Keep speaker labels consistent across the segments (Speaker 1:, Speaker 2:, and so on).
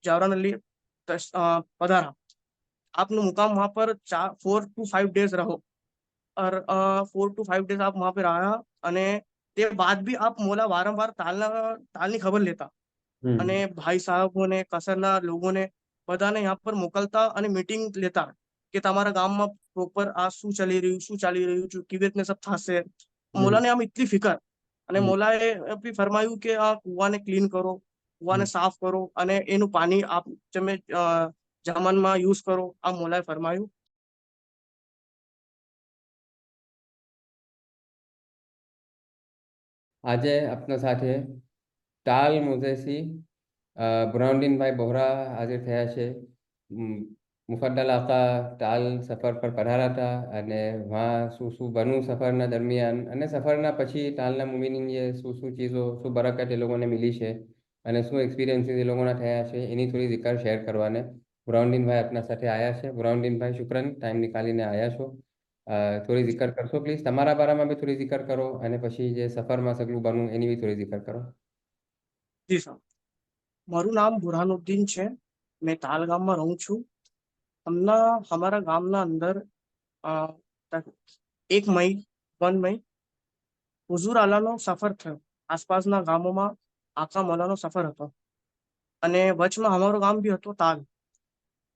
Speaker 1: जावरान अली पधारा। आपने मुकाम वहां पर 4 to 5 days रहो और 4 to 5 days आप वहां पे रहा અને તે બાદ બી આપ મોલા વારંવાર તાલની ખબર લેતા અને ભાઈ સાહેબોને કસરના લોકોને બધાને यहाँ પર મોકલતા અને મીટિંગ લેતા કે તમારા ગામમાં પ્રોપર આ શું ચાલી રહ્યું છે, કેવી રીતને સબ થશે। મોલાને આમ એટલી ફિકર અને મોલાએ બી ફરમાયું કે આ કુવાને ક્લીન કરો, કુવાને સાફ કરો અને એનું પાણી આપ તમે જમનમાં યુઝ કરો, આ મોલાએ ફરમાયું।
Speaker 2: આજે આપના સાથે તાલ મુઝેસી બુરહાનુદ્દીનભાઈ બોહરા હાજર થયા છે। મુફદ્દલ આકા તાલ સફર પર પધાર્યા હતા અને વहाँ શું શું બન્યું સફરના દરમિયાન અને સફરના પછી તાલના મુમિનીને શું શું ચીજો શું બરકત એ લોકોને મિલી છે અને શું એક્સપિરિયન્સીસ એ લોકોના થયા છે એની થોડી જિકર શેર કરવાને બુરહાનુદ્દીનભાઈ આપના સાથે આવ્યા છે। બુરહાનુદ્દીનભાઈ શુક્રન ટાઈમ નીકાળીને આવ્યા છો। થોડી જિકર કરશો પ્લીઝ, તમારા બારામાં બી થોડી જિકર કરો અને પછી જે સફરમાં સગલું બનવું એની બી થોડી જિકર કરો।
Speaker 1: જી સર, મારું નામ બુરહાનુદ્દીન છે, મેં તાલ ગામમાં રહું છું। અમારા ગામના અંદર 1 મઈ 1 મઈ હુઝુર આલાનો સફર થયો। આસપાસના ગામોમાં આકા મોલાનો સફર હતો અને વચમાં અમારું ગામ બી હતો તાલ।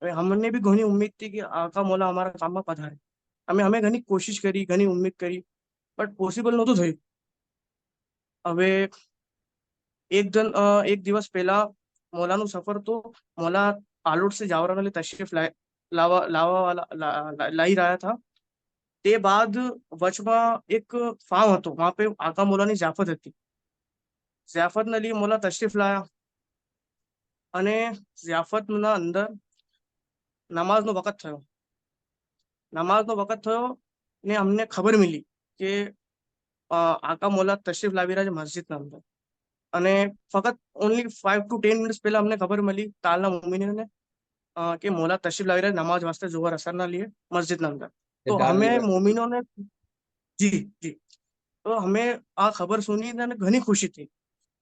Speaker 1: હવે અમને બી ઘણી ઉમ્મીદ હતી કે આકા મોલા અમારા ગામમાં પધારે। અમે ઘણી કોશિશ કરી, ઘણી ઉમ્મીદ કરી, બટ પોસિબલ નહોતું થયું। હવે એક દિવસ પહેલા મોલાનું સફર તો મોલા પાલોડ से जावरा वाले तशरीफ लाई रहा था। તે બાદ વચમાં એક ફાર્મ હતો, વહાં पे આકા મોલાની ઝિયાફત હતી। ઝિયાફતના લીએ મોલા તશરીફ લાયા અને ઝિયાફતના અંદર નમાઝનો વખત થયો। નમાઝનો વખત થયો ને અમને ખબર મિલી કે આકા મોલા તશરીફ લાવી રહ્યા છે મસ્જિદના અંદર અને ફક્ત ઓનલી 5 to 10 મિનિટ્સ પહેલા અમને ખબર મળી તાલના મોમિનીને કે મોલા તશરીફ લાવી રહ્યા નમાજ વાસ્તે જોહર અસરના લીએ મસ્જિદના અંદર। તો અમે મોમિનોને જી જી તો અમે આ ખબર સુની અને ઘણી ખુશી થઈ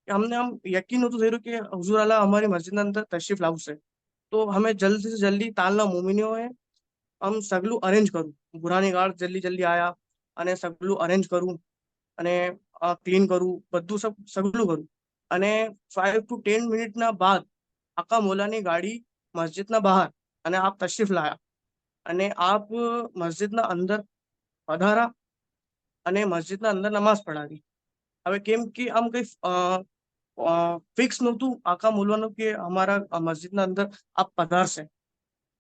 Speaker 1: કે અમને આમ યકીન નહોતું થઈ રહ્યું કે હુઝુર આલા અમારી મસ્જિદના અંદર તશરીફ લાવશે। તો અમે જલ્દી से જલ્દી તાલના મોમિનીઓએ આમ સગલું અરેન્જ કરું, બુરાની ગાર્ડ જલ્દી જલ્દી આયા અને સગલું અરેન્જ કરું અને ક્લીન કરું, બધું સગલું કરું અને 5 to 10 મિનિટના બાદ આકા મોલાની ગાડી મસ્જિદના બહાર અને આપ તશરીફ લાયા અને આપ મસ્જિદના અંદર પધારા અને મસ્જિદના અંદર નમાઝ પઢાવી। હવે કેમ કે આમ કઈ ફિક્સ નહોતું આકા મોલાનું કે અમારા મસ્જિદના અંદર આપ પધારશે।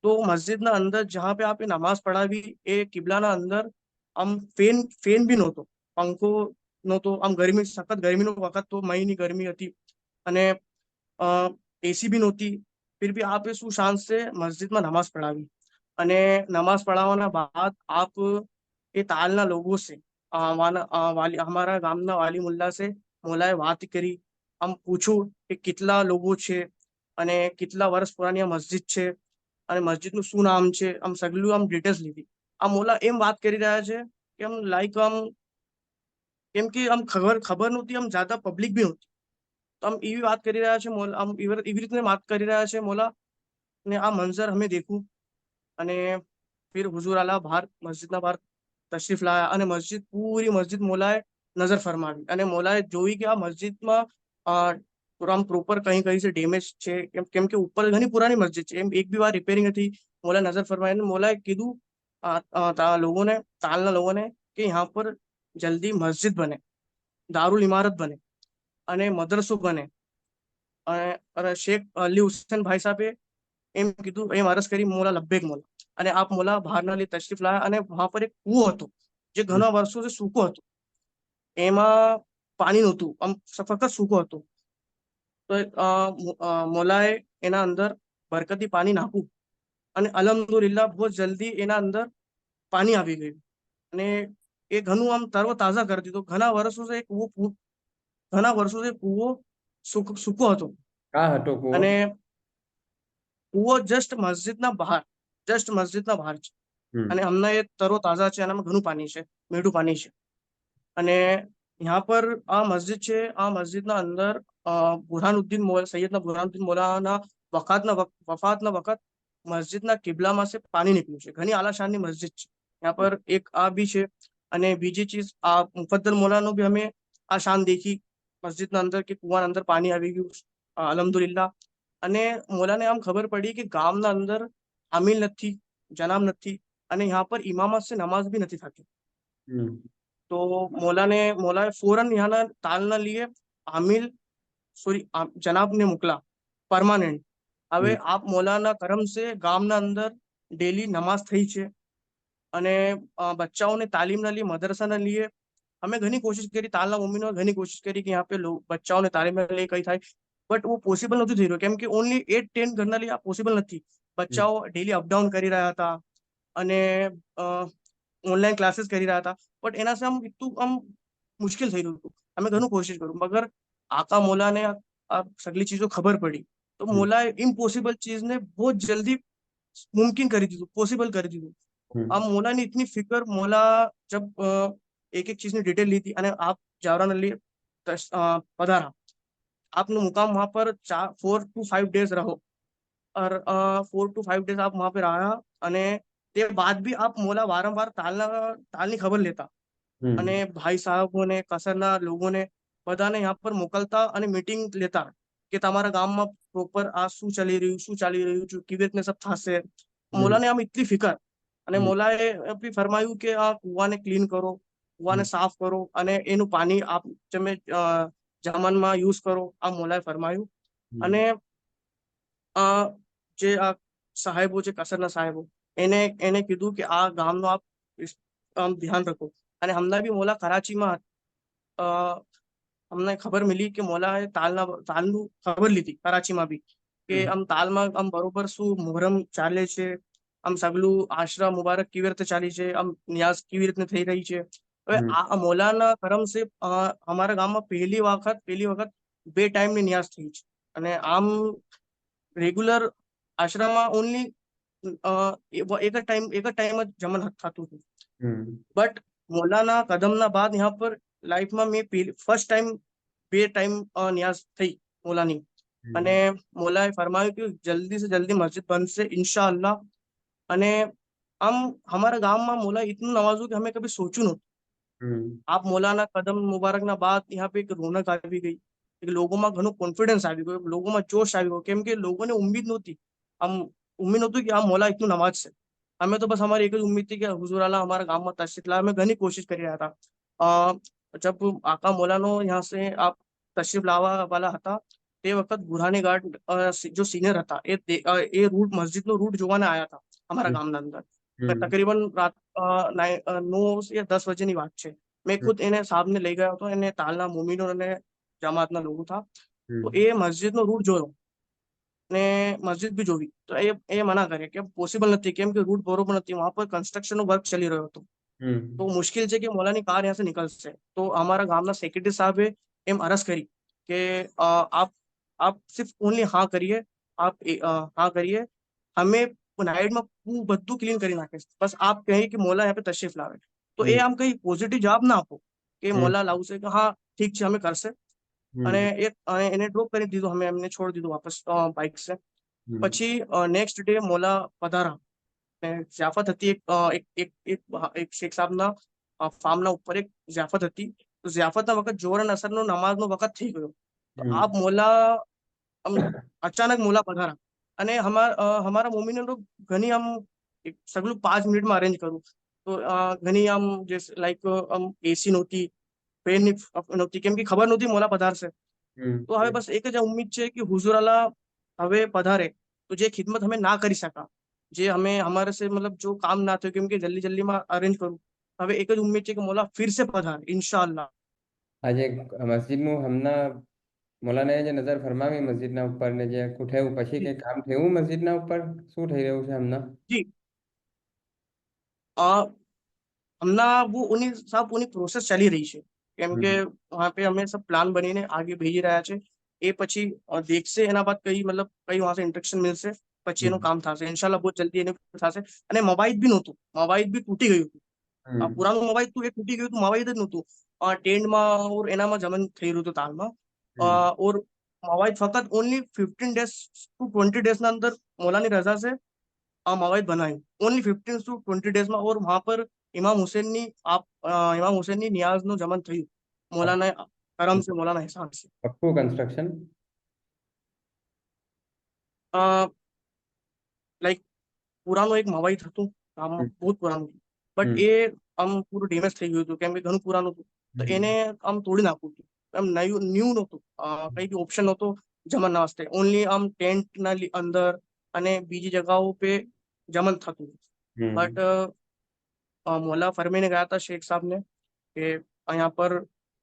Speaker 1: તો મસ્જિદના અંદર જहाँ पे આપે નમાઝ પઢાવી એ કિબલાના અંદર આમ ફેન બી નહોતો, પંખો નહોતો, આમ ગરમી સખત ગરમીનો વખત તો મઈની ગરમી હતી અને એસી બી નહોતી। फिर भी આપે શું શાન સે મસ્જિદમાં નમાઝ પઢાવી અને નમાઝ પઢાવવાના બાદ આપ એ તાલના લોકો છે हमारा ગામના વાલી મુલ્લા છે મોલાએ વાત કરી, આમ પૂછું કે કેટલા લોકો છે અને કેટલા વર્ષ પુરાની આ મસ્જિદ છે અને મસ્જિદનું શું નામ છે, આમ સગલું આમ ડિટેલ્સ લીધી। આ મોલા એમ વાત કરી રહ્યા છે કે આમ લાઈક આમ કેમ કે આમ ખબર નહોતી, આમ જ્યાદા પબ્લિક બી નહોતી, તો આમ એવી વાત કરી રહ્યા છે મોલા, આમ એવી રીતે વાત કરી રહ્યા છે મોલા ને આ મંજર અમે દેખું અને फिर हुजूर आला બહાર મસ્જિદના બહાર તશરીફ લાયા અને પૂરી મસ્જિદ મોલાએ નજર ફરમાવી અને મોલાએ જોઈ કે આ મસ્જિદમાં આમ પ્રોપર કઈ કઈ છે ડેમેજ છે, કેમ કે ઉપર ઘણી પુરાની મસ્જિદ છે, એમ એક બી વાર રિપેરિંગ હતી। મોલાએ નજર ફરમાવીને મોલાએ કીધું તાલના લોકોને કે यहाँ पर જલ્દી મસ્જિદ બને, દારુલ ઇમારત બને અને મદરસો બને અને શેખ અલી હુસેન ભાઈ સાહેબે એમ કીધું, એમ અરજ કરી। મોલા લબ્બેક મોલા અને આપ મોલા બહારના લીએ તશરીફ લાયા અને વહાં પર એક કૂવો હતો જે ઘણા વર્ષોથી સૂકો હતો, એમાં પાણી નહોતું, આમ ફક્ત સૂકો હતો। તો મોલાએ એના અંદર બરકતી પાણી નાખ્યું અને અલ્હમ્દુલિલ્લાહ બહુ જલ્દી એના અંદર પાણી આવી ગયું અને એ ઘણું આમ તરો તાજા કરી દીધો। ઘણા વર્ષો કૂવો સૂકો હતો અને કૂવો જસ્ટ મસ્જિદના બહાર છે અને હમણાં એ તરો તાજા છે, એનામાં ઘણું પાણી છે, મીઠું પાણી છે અને यहाँ पर આ મસ્જિદ છે, આ મસ્જિદના અંદર સૈયદના બુરહાનુદ્દીન મૌલાના વફાતના વખત મસ્જિદના કિબલામાં સે પાણી નીકળ્યું છે. ઘણી આલાશાનની મસ્જિદ છે. यहाँ पर एक आ भी છે. અને બીજી ચીજ આ મુફદ્દલ મૌલાનો બી અમે આ શાન દેખી મસ્જિદના અંદર કે કુવાના અંદર પાણી આવી ગયું, અલ્હમ્દુલિલ્લાહ. અને મૌલાને આમ ખબર પડી કે ગામના અંદર આમિલ નથી, જનાબ નથી, અને यहाँ पर इमामत से नमाज भी નથી થતી. તો મૌલાએ ફોરન યહાના તાલના લીએ આમિલ સોરી જનાબને મોકલા પરમાનન્ટ. હવે આપ મૌલાના કરમ સે ગામના અંદર ડેલી નમાઝ થઈ છે. અને બચ્ચાઓને તાલીમના લીએ મદરસાના લીએ અમે ઘણી કોશિશ કરી, તાલના મમ્મીનો ઘણી કોશિશ કરી કે यहाँ पे બચ્ચાઓને તાલીમના લીએ કઈ થાય, બટ वो પોસિબલ નહોતું થઈ રહ્યું, કેમ કે ઓનલી 8-10 ઘરના લીએ આ પોસિબલ નથી. બચ્ચાઓ ડેલી અપડાઉન કરી રહ્યા હતા અને ઓનલાઈન ક્લાસીસ કરી રહ્યા હતા, બટ એના से આમ એટલું આમ મુશ્કેલ થઈ રહ્યું હતું. અમે ઘણું કોશિશ કર્યું, મગર આકા મૌલાને આ સગલી ચીજો ખબર પડી, તો મૌલાએ ઇમ્પોસિબલ ચીજને બહુ જલ્દી मुमकिन કરી દીધું, પોસિબल કરી દીધું. આમ મૌલાની ઇતની ફિકર, મૌલા જબ એક એક ચीज ની डिटेल ली थी. અને आप जावरान अली पधारा, आपने मुकाम वहां पर 4 to 5 डेज रहो, और 4 to 5 डेज आप वहां पे रहा. અને તે બાદ બી આપ મૌલા વારંવાર તાલની ખબર લેતા અને ભાઈ સાહેબોને, કસરના લોકોને બધાને यहाँ પર મોકલતા અને મીટિંગ લેતા કે તમારા ગામમાં પ્રોપર આ શું ચાલી રહ્યું, શું ચાલી રહ્યું છે, કેવી રીતને સબ થશે. મૌલાને આમ એટલી ફિકર. અને મૌલાએ બી ફરમાયું કે આ કુવાને ક્લીન કરો, કુવાને સાફ કરો, અને એનું પાણી આપ તમે જમનમાં યુઝ કરો, આ મૌલાએ ફરમાયું. અને જે આ સાહેબો છે, કસરના સાહેબો, એને કીધું કે આ ગામનો આપ ધ્યાન રાખો. અને હમણાં બી મૌલા કરાચીમાં અમને ખબર મિલી કે મૌલાએ તાલનું ખબર લીધી કરાચીમાં બી, કે આમ તાલમાં આમ બરોબર શું મોહરમ ચાલે છે, આમ સગલું આશરા મુબારક કેવી રીતે ચાલી છે, આમ નિયાઝ કેવી રીતે થઈ રહી છે. હવે આ મૌલાના કરમ સે અમારા ગામમાં પહેલી વખત 2 ટાઈમની નિયાઝ થઈ છે. અને આમ રેગ્યુલર આશરામાં ઓનલી એક જ ટાઈમ જ જમણ થતું હતું. બટ મૌલાના કદમના બાદ यहाँ પર લાઈફમાં મેં ફર્સ્ટ ટાઈમ 2 ટાઈમ નિયાઝ થઈ મૌલાની. અને મૌલાએ ફરમાયું કે જલ્દી से जल्दी मस्जिद बनશે इंशाअल्लाह. અને આમ हमारा ગામમાં મૌલા इतનું नवाजू कि हमें कभी सोचू नહોતું. આપ મૌલાના કદમ મુબારકના બાદ यहाँ पे એક રોનક આવી ગઈ, લોકોમાં ઘણો કોન્ફિડન્સ આવી ગયો, લોકોમાં જોશ આવી ગયો, કેમ કે લોકોને ઉમ્મીદ નહોતી, આમ ઉમ્મીદ નહોતું કે આ મૌલા इतનું નમાજ છે. અમે તો બસ અમારી એક જ ઉમ્મીદ હતી કે હુઝુર આલા हमारा ગામમાં તશરીફ લાવે. અમે ઘણી કોશિશ કરી રહ્યા હતા. જબ આકા મૌલાનો यहाँ से आप તશરીફ લાવવા વાલા હતા, તે વખત બુરહાની ગાર્ડ જો સિનિયર હતા, એ રૂટ મસ્જિદનો રૂટ જોવાને આવ્યા હતા અમારા ગામના અંદર. તકરીબન રાત 9 या 10 બજેની વાત છે. મેં ખુદ એને સાહેબને લઈ ગયો હતો, એને તાલના મોમિનો અને જમાતના લોકો હતા. તો એ મસ્જિદનો રૂટ જોયો ને મસ્જિદ બી જોવી, તો એ મના કરે કે પોસિબલ નથી, કેમ કે રૂટ બરોબર નથી, વહાં પર કન્સ્ટ્રક્શનનો વર્ક ચાલી રહ્યો હતો. તો મુશ્किल છે કે મૌલાની કાર यहाँ से निकलશે. તો અમારા ગામના સેક્રેટરી સાહેબે એમ અરજ કરી કે आप सिर्फ ओनली हाँ करिए, आप हाँ करिए, हमें નાઇટમાં બધું ક્લીન કરી નાખે, બસ આપ કહીએ કે મૌલા यहाँ पे તશરીફ લાવે. તો એ આમ કઈ પોઝિટિવ જવાબ ના આપો કે મૌલા લાવશે, કે હા ઠીક છે અમે કરશે. અને એને ડ્રોપ કરી દીધું, અમે એમને છોડી દીધું વાપસ બાઇક से. પછી નેક્સ્ટ ડે મૌલા પધારા. ઝિયાફત હતી એક શેખ સાહેબના ફાર્મના ઉપર એક ઝિયાફત હતી. તો ઝિયાફતના વખત જોર અને અસરનો નમાઝનો વખત થઈ ગયો. તો આપ મૌલા અચાનક મૌલા પધારા. અને હમારા મોમિનો ઘણી આમ સગલું 5 મિનિટમાં અરેન્જ કરું. તો ઘણી આમ લાઈક આમ એસી નહોતી, ફેન નહોતી, કેમ કે ખબર નહોતી મૌલા પધારશે. તો હવે બસ એક જ ઉમ્મીદ છે કે હુઝુર અલ્લાહ હવે પધારે તો જે ખિદમત અમે ના કરી શકા, જે અમે हमारे से मतलब जो काम ना થયું, કેમ કે જલ્દીમાં અરેન્જ કરું, હવે એક જ ઉમ્મીદ છે કે મૌલા ફિર से પધારે ઇન્શાઅલ્લાહ.
Speaker 2: આજે મસ્જિદનું હમણાં મૌલાનાએ જે નજર ફરમાવી મસ્જિદના ઉપર ને જે થયું, પછી
Speaker 1: જી
Speaker 2: કંઈ કામ થયું મસ્જિદના ઉપર? શું થઈ રહ્યું છે હમણાં?
Speaker 1: જી હમણાં वो उन्हीं साहब उन्हीं प्रोसेस ચાલી રહી છે, કેમ કે वहाँ पे અમે सब પ્લાન બનીને આગે ભેજી રહ્યા છે. એ પછી દેખશે, એના બાદ કઈ મતલબ કઈ वहाँ से इंस्ट्रक्शन मिलશે, પછી એનું કામ થશે ઇન્શાલ્લાહ. બહુ જલ્દી એનું થશે. અને મોબાઈલ બી નહોતું, મોબાઈલ બી તૂટી ગયું હતું. પુરાનું મોબાઈલ તું એ તૂટી ગયું હતું, મોબાઈલ જ નહોતું. ટેન્ટમાં ઓર એનામાં જમન થઈ રહ્યું હતું તાલમાં. ઓર મવાઈદ ફક્ત ઓનલી 15 days to 20 days ના અંદર मौलानी रजा से मवाइद बनाई, ओनली 15 to 20 days માં. और वहां पर इमाम हुसैन ની નિયાઝ નું જમન થયું મૌલાના કરમ से, मौलाना एहसान से.
Speaker 2: આખું કન્સ્ટ્રક્શન
Speaker 1: લાઈક પુરાનું એક મવાઈદ હતું ગામમાં, બહુ પુરાનું, બટ એ આમ પૂરું ડેમેજ થઈ ગયું હતું કેમ કે ઘણું પુરાનું હતું. તો એને આમ તોડી નાખવું હતું, આમ ન્યુ નહોતું, કઈ બી ઓપ્શન નહોતો જમન વાસ્તે. ઓનલી આમ ટેન્ટ ના અંદર અને બીજી જગાઓ पे જમન થતું. બટ मौला फरमीने गया था शेख साहब ने कि यहाँ पर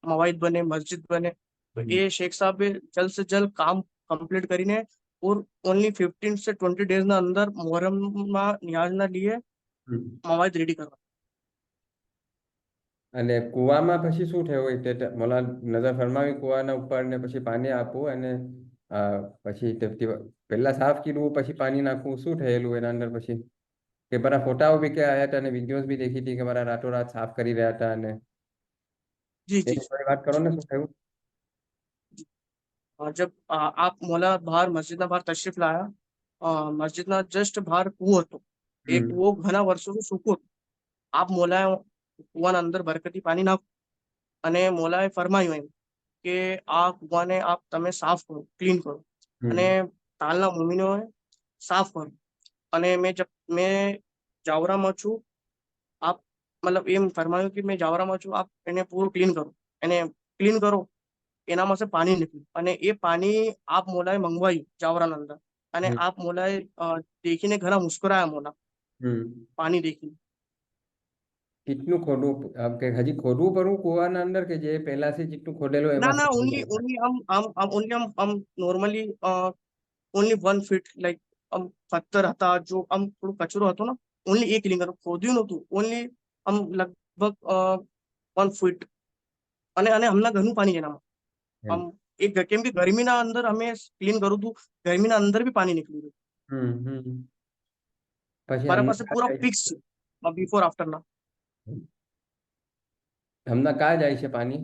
Speaker 1: मवाइद बने, मस्जिद बने. तो ये शेख साहब जल्द से जल्द काम कंप्लीट કરીને और ओनली 15 से 20 days ના અંદર મોહરમમાં નિયાઝના लिए મવાઇદ રેડી કરવા.
Speaker 2: અને કુવામાં પછી શું થયું તે મોલા નજર ફરમાવી કુવાના ઉપર ને પછી પાણી આપવું અને પછી પહેલા સાફ કર્યું પછી પાણી નાખવું, શું થયેલું એના અંદર પછી? કે મારા ફોટાઓ બી કે આયા હતા અને વિડીયોઝ બી દેખી હતી કે મારા રાતોરાત સાફ કરી રહ્યા હતા અને
Speaker 1: जी जी.
Speaker 2: એની થોડી વાત કરો ને શું થયું?
Speaker 1: जब आप मौला बाहर मस्जिद बाहर तशरीफ लाया, मस्जिदના જસ્ટ બહાર કૂવો હતો. એ કૂવો ઘણા વર્ષોથી સૂકો હતો. આપ મોલાએ કૂવાના અંદર બરકતી પાણી નાખો અને મોલાએ ફરમાયું એમ કે આ કૂવાને આપ તમે સાફ કરો, ક્લીન કરો. અને તાલના મુમિનોએ સાફ કરો. અને મેં જાવરામાં છું, આપ મતલબ એમ ફરમાયું કે મેં જાવરામાં છું, આપ એને પૂરું ક્લીન કરો. એને ક્લીન કરો, એનામાં से પાણી નીકળ્યું અને એ પાણી આપ મોલાએ મંગવાયું જાવરાના અંદર. અને આપ મોલાએ દેખીને ઘણા મુસ્કરાયા મોલા પાણી દેખીને.
Speaker 2: કેટલું ખોદવું કે હજી ખોદવું પડવું કુવાના અંદર કે જે પહેલાથી જેટલું ખોદેલું
Speaker 1: ના
Speaker 2: એમાં
Speaker 1: ના, ઓનલી આમ નોર્મલી ઓનલી 1 feet, લાઈક આમ પથ્થર હતા જો આમ થોડું કચરો હતો ને, ઓનલી એક લિંગર ખોદ્યું નહોતું, ઓનલી આમ લગભગ 1 feet. અને હમણાં ઘણું પાણી છે એનામાં. આમ એક કેમ કે ગરમીના અંદર અમે ક્લીન કરું હતું, ગરમીના અંદર બી પાણી નીકળ્યું હતું.
Speaker 2: પછી
Speaker 1: મારા પાસે પૂરા પિક્સ છે બિફોર આફ્ટરના.
Speaker 2: હમણાં કાં જાય છે પાણી?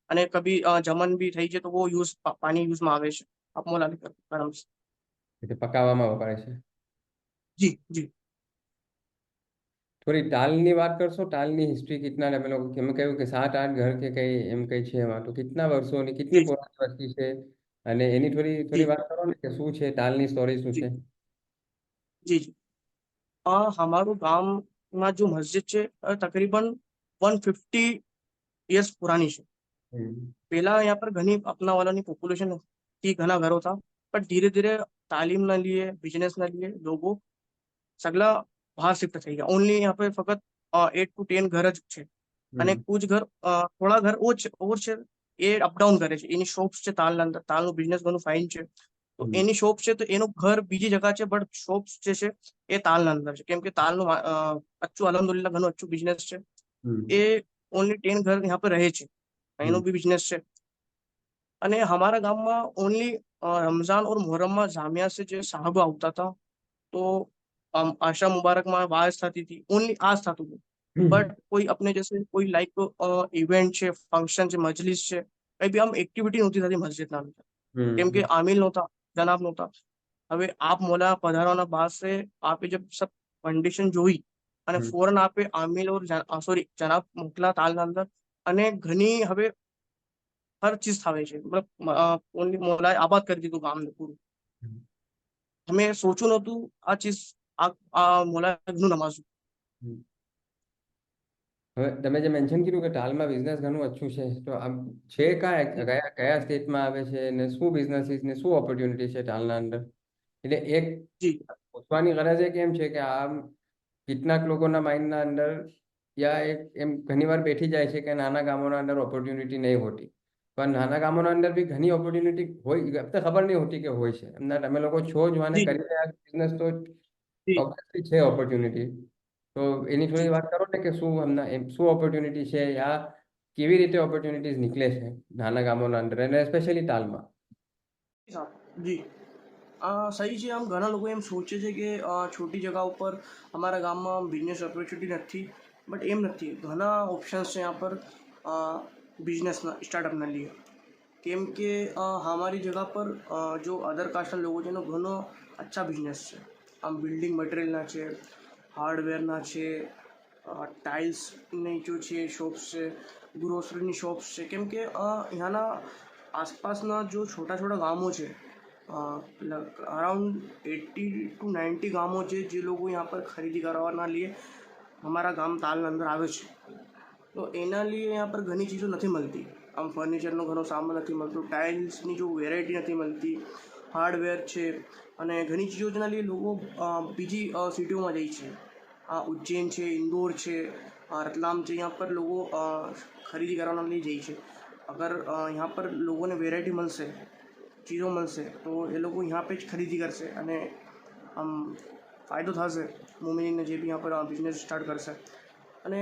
Speaker 1: અને કભી જમન બી થઈ છે તો वो પાણી યુઝમાં આવે છે આપમોલાની કરમ से.
Speaker 2: એટલે પકાવવામાં વપરાય છે.
Speaker 1: જી જી.
Speaker 2: થોડી તાલની વાત કરશો? તાલની હિસ્ટ્રી કિતના અમે લોકો એમ કહ્યું કે 7-8 ઘર કે કઈ એમ કઈ છે એમાં, તો કિતના વર્ષોની કિતની
Speaker 1: જી
Speaker 2: પુરાની વસ્તી છે અને એની થોડી
Speaker 1: જી
Speaker 2: વાત કરો ને કે શું છે તાલની સ્ટોરી શું છે?
Speaker 1: જી જી જી. हमाરું ગામમાં जो મસ્જિદ છે તકરીબન 150 years पुरानी છે. पहला यहाँ पर घनी अपना वालों की पॉपुलेशन थी, घना घरों था. पर धीरे धीरे तालीम ना लिए, बिजनेस ना लिए लोगों सगला બહાર શિફ્ટ થઈ ગયા. ઓનલી यहाँ पे ફક્ત 8 to 10 ઘર જ છે. અને કુછ ઘર થોડા ઘર ઓર છે, એ અપડાઉન કરે છે. એની શોપ્સ છે તાલના અંદર, તાલનું બિઝનેસ ઘણું ફાઇન છે. તો એની શોપ છે તો એનું ઘર બીજી જગા છે, બટ શોપ્સ જે છે એ તાલના અંદર છે. કેમ કે તાલનું અચ્છું અલહમદુલિલ્લાહ ઘણું અચ્છું બિઝનેસ છે. એ ઓનલી 10 ઘર यहाँ पे રહે છે, એનો બી બિઝનેસ છે. અને हमारा ગામમાં ઓનલી रमजान और मुहर्रम में जामिया से जो साहब આવતા था, तो आशा मुबारक में वाज थी थी, ओनली आज था तुम. बट कोई अपने जैसे कोई लाइक इवेंट છે, ફંક્શન છે, મજલિસ છે, કઈ બી આમ એક્ટિવિટી નહોતી થતી મસ્જિદના અંદર. કેમ કે આમિલ નહોતા, જનાબ નહોતા. હવે આપ મોલા પધારવાના બાદ से આપે जब सब कंडीशन જોઈ અને ફોરન આપે આમિલ और સોરી જનાબ મોકલા તાલના અંદર. અને ઘણી હવે હર ચીજ થાવે છે, મતલબ ઓનલી મોલાએ આબાદ કરી દીધું ગામને પૂરું. અમે સોચ્યું નહોતું આ ચીજ આ મોલાએ ઘણું નમાઝું.
Speaker 2: હવે તમે જે મેન્શન કર્યું કે તાલમાં બિઝનેસ ઘણું ઓછું છે, તો આમ છે કયા કયા સ્ટેટમાં આવે છે ને શું બિઝનેસીસ ને શું ઓપોર્ચ્યુનિટી છે તાલના અંદર? એટલે એક
Speaker 1: જી
Speaker 2: પૂછવાની ગરજ એ કેમ છે કે આમ કેટલાક લોકોના માઇન્ડના અંદર યા એક એમ ઘણી વાર બેઠી જાય છે કે નાના ગામોના અંદર ઓપોર્ચ્યુનિટી નહીં હોતી, પણ નાના ગામોના અંદર બી ઘણી ઓપોર્ચ્યુનિટી હોય, તો ખબર નહીં હોતી કે હોય છે. એમના તમે લોકો છો જ વાને
Speaker 1: જી
Speaker 2: કરી રહ્યા બિઝનેસ, તો
Speaker 1: જી
Speaker 2: ઓબ્વિયસલી છે ઓપોર્ચ્યુનિટી. તો એની થોડી
Speaker 1: જી.
Speaker 2: વાત કરો ને કે શું હમણાં એમ શું ઓપોર્ચ્યુનિટી છે યા કેવી રીતે ઓપોર્ચ્યુનિટીઝ નીકળે છે નાના ગામોના અંદર અને સ્પેશિયલી તાલમાં?
Speaker 1: જી સહી છે. આમ ઘણા લોકો એમ સોચે છે કે છોટી જગા ઉપર અમારા ગામમાં બિઝનેસ ઓપોર્ચ્યુનિટી નથી, બટ એમ નથી. ઘણા ઓપ્શન્સ છે यहाँ पर બિઝનેસના સ્ટાર્ટઅપના लिए. કેમ કે અમારી જગા પર જો અધર કાસ્ટના લોકો છે એનો ઘણો અચ્છા બિઝનેસ છે. આમ બિલ્ડિંગ મટીરિયલના છે, હાર્ડવેરના છે, ટાઇલ્સની જો છે શોપ્સ છે, ગ્રોસરીની શોપ્સ છે. કેમ કે ત્યાંના આસપાસના જો છોટા છોટા ગામો છે, અરાઉન્ડ 80 to 90 ગામો છે જે લોકો यहाँ પર ખરીદી કરવાના लिए हमारा ગામ તાલના અંદર આવે છે. તો એના लिए यहाँ પર ઘણી ચીજો નથી મળતી. આમ ફર્નિચરનો ઘણો સામાન નથી મળતો, ટાઇલ્સની જો વેરાયટી નથી મળતી, હાર્ડવેર છે, અને ઘણી ચીજો જેના लिए લોકો બીજી સિટીઓમાં જાય છે. ઉજ્જૈન છે, ઇન્દોર છે, रतलाम છે, यहाँ पर લોકો ખરીદી કરવાના लिए જાય છે. અગર यहाँ पर લોકોને વેરાયટી મળશે, ચીજો મળશે, તો એ લોકો यहाँ पे જ ખરીદી કરશે અને આમ ફાયદો થશે મોમિનીને જે બી यहाँ પર બિઝનેસ સ્ટાર્ટ કરશે. અને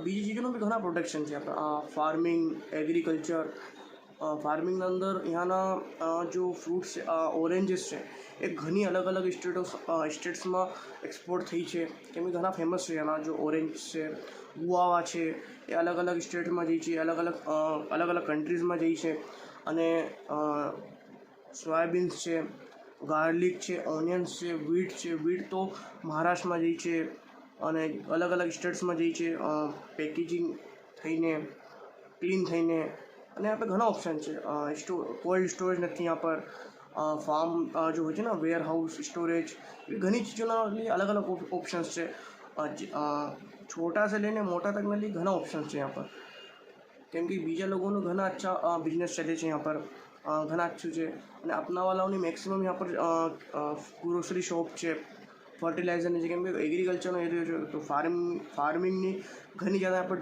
Speaker 1: બીજી ચીજોનું બી ઘણા પ્રોટેક્શન છે. ફાર્મિંગ, એગ્રીકલ્ચર, ફાર્મિંગના અંદર ત્યાંના જો ફ્રૂટ્સ છે, ઓરેન્જીસ છે, એ ઘણી અલગ અલગ સ્ટેટ્સમાં એક્સપોર્ટ થઈ છે. કેમ કે ઘણા ફેમસ છે એના જો ઓરેન્જ છે, ગુઆવા છે, એ અલગ અલગ સ્ટેટમાં જાય છે, અલગ અલગ કન્ટ્રીઝમાં જાય છે. અને સોયાબીન્સ છે, ગાર્લિક છે, ઓનિયન્સ છે, વીટ તો મહારાષ્ટ્રમાં જાય છે અને અલગ અલગ સ્ટેટ્સમાં જાય છે પેકેજિંગ થઈને, ક્લીન થઈને. અને यहाँ पे ઘણા ઓપ્શન છે. કોલ્ડ સ્ટોરેજ નથી यहाँ पर, ફાર્મ जो હોય છે ને વેર હાઉસ સ્ટોરેજ, એ ઘણી ચીજોના लिए અલગ અલગ ઓપ્શન્સ છે. છોટા સે લઈને મોટા તકના लिए ઘણા ઓપ્શન્સ છે यहाँ पर. કેમ કે બીજા લોકોનું ઘણા અચ્છા બિઝનેસ ચાલે છે यहाँ पर, ઘણા અચ્છું છે. અને અપનાવાલાઓની મેક્સિમમ यहाँ पर ગ્રોસરી શોપ છે, ફર્ટિલાઇઝરની છે. કેમ કે એગ્રીકલ્ચરનો એરિયો છે તો ફાર્મિંગની ઘણી જગ્યા यहाँ पर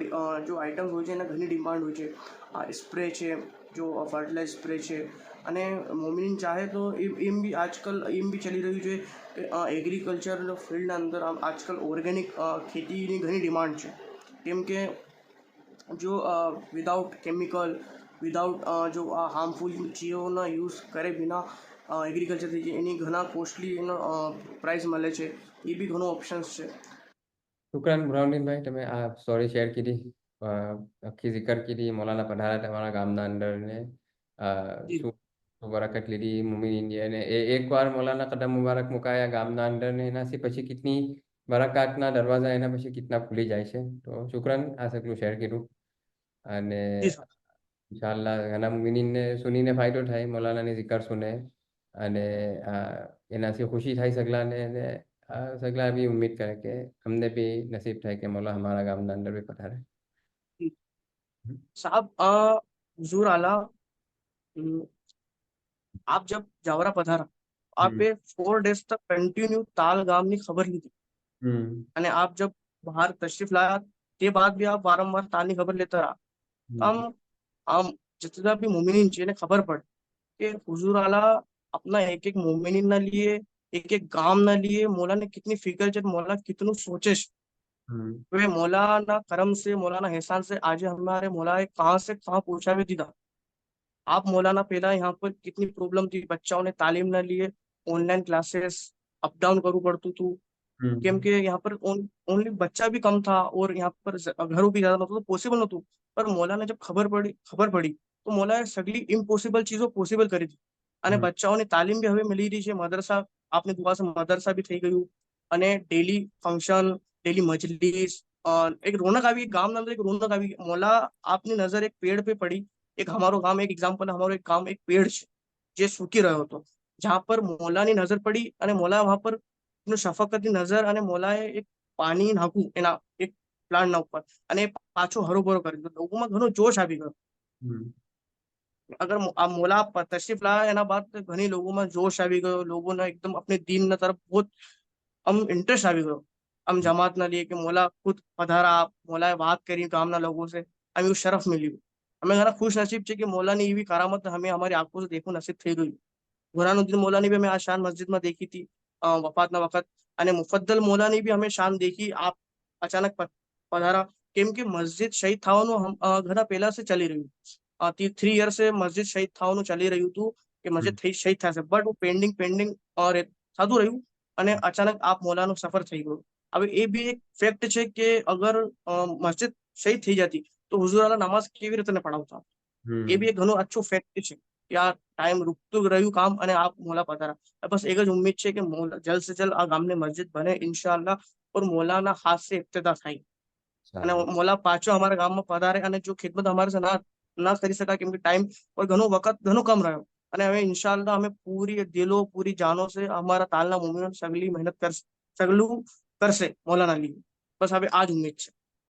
Speaker 1: જો આઇટમ્સ હોય છે એના ઘણી ડિમાન્ડ હોય છે. સ્પ્રે છે, જો ફર્ટિલાઇઝ સ્પ્રે છે. અને મોમિન ચાહે તો એમ બી આજકાલ એમ બી ચાલી રહ્યું છે કે એગ્રીકલ્ચર ફિલ્ડના અંદર આજકાલ ઓર્ગેનિક ખેતીની ઘણી ડિમાન્ડ છે. કેમ કે જો વિદાઉટ કેમિકલ, વિદાઉટ જો હાર્મફુલ ચીજોના યુઝ કરે બિના એગ્રીકલ્ચર થઈ જાય, એની ઘણા કોસ્ટલી એનો પ્રાઇસ મળે છે. એ બી ઘણો ઓપ્શન્સ છે.
Speaker 2: શુક્રાન બ્રાઉનડીનભાઈ, તમે આ સ્ટોરી શેર કરી, આખી જિકર કરી, મૌલાના પધારા તમારા ગામના અંદર ને શું બરકત લીધી મુમિન ઇન્ડિયા ને. એકવાર મૌલાના કદમ મુબારક મુકાયા ગામના અંદર ને એનાથી પછી કેટલી બરકાતના દરવાજા એના પછી કેટલા ખુલી જાય છે. તો શુક્રાન આ સગલું શેર કર્યું. અને ઇન્શાલ્લાહ ઘણા મુમિનીનને સુનીને ફાયદો થાય, મૌલાનાની જિકર સુને અને એનાથી ખુશી થાય સગલાને. અને સગલા બી ઉમ્મીદ કરે કે અમને બી નસીબ થાય કે मौला हमारा ગામના અંદર બી પધારે.
Speaker 1: साहब हुजूर आला, आप जब जावरा पधारा, आपे 4 days तक कंटिन्यू ताल ગામની ખબર લીધી. અને આપ જબ બહાર તશરીફ લાયા તે બાદ भी आप वारंवार તાલની ખબર લેતા રહ્યા. આમ जितना भी मोमिनीन છે એને ખબર પડે કે हुजूर आला अपना एक एक मोमिनीन ના लिए, एक एक ગામ ના लिए मौला ने कितनी फिक्र છે, मौला कितનું सोचे છે. वे मौलाना करम से, मौलाना एहसान से आज हमारे मौला कहाँ से कहाँ पहुंचा भी दीदा. आप मौलाना पहला यहाँ पर कितनी प्रॉब्लम थी, बच्चाओं ने तालीम ना लिए, ऑनलाइन क्लासेस अप डाउन करવું પડતું હતું. કેમ કે यहाँ पर ओनली बच्चा भी कम था और यहाँ पर घरों भी ज्यादा नહોતું તો પોસિબલ નહોતું. पर मौलाना जब खबर पड़ी तो मौलाએ સગલી ઇમ્પોસિબલ ચીજો પોસિબલ કરી દીધી. અને બચ્ચાઓને તાલીમ બી હવે મળી રહી છે. મદરસા, આપની દુઆ से મદરસા બી થઈ ગયું અને ડેલી ફંક્શન, ડેલી મજલિસ, એક રોનક આવી, ગામના અંદર એક રોનક આવી. मौला આપની નજર એક પેડ पे પડી. એક हमारो ગામ, એક એક્ઝામ્પલ, हमारो એક ગામ એક પેડ છે જે સૂકી રહ્યો હતો. जहाँ पर मौलाની નજર પડી અને मौला वहां पर શફકતની નજર અને મૌલાએ એક પાણી નાખ્યું એના એક પ્લાન્ટના ઉપર અને પાછો હરોભરો કરી દીધો. લોકોમાં ઘણો જોશ આવી ગયો. અગર આ મૌલા તશરીફ લાયા એના બાદ ઘણી લોકોમાં જોશ આવી ગયો. લોકોને એકદમ अपने दीन तरफ बहुत इंटरेस्ट આવી ગયો. આમ જમાતના लिए કે मौला खुद પધારા, मौलाએ વાત કરી ગામના લોકો से, हमें એવું શરફ મળ્યું. અમે ઘણા ખુશ નસીબ છે કે मौलाની એવી કરામત हमें हमारी आंखों से देखવું नसीब થઈ ગયું. बुरहानुद्दीन मौलानी भी हमें आज शान मस्जिद में देखी थी वफातના वखत. અને મુફદ્દલ મૌલાની भी हमें शान देखी. आप अचानक पधारा. કેમ કે મસ્જિદ શહીદ થવાનું ઘણા પહેલા से ચાલી રહ્યું. 3 years से મસ્જિદ શહીદ થવાનું ચાલી રહ્યું હતું કે મસ્જિદ શહીદ થશે, બટ वो પેન્ડિંગ થતું રહ્યું અને અચાનક આપ મૌલાનો સફર થઈ ગયો. હવે એ બી એક ફેક્ટ છે કે અગર મસ્જિદ શહીદ થઈ જતી તો હુઝુર આલા નમાઝ કેવી રીતે પઢાવતા. એ બી એક ઘણો અચ્છો ફેક્ટ છે. યા ટાઈમ રૂકતું રહ્યું કામ અને આપ મોલા પધારા. બસ એક જ ઉમ્મીદ છે કે મોલા જલ્દ સે જલ્દ આ ગામની મસ્જિદ બને ઇન્શાઅલ્લાહ, और મોલાના હાથ સે ઇબ્તિદા થાય અને
Speaker 2: ઇન્શાઅલ્લાહ.
Speaker 1: મોલા પાછો અમારા ગામમાં પધારે અને જો ખિદમત અમારે સે ના કરી શકાય કેમ કે ટાઈમ और ઘણો વખત ઘણો કમ રહ્યો અને હવે ઇન્શાઅલ્લાહ અમે પૂરી દિલો પૂરી જાનો સે અમારા તાલના મોમિનો સગલી મહેનત કરશે, સગલું કરશે મોલાના લીધે. બસ હવે આ જ ઉમ્મીદ છે.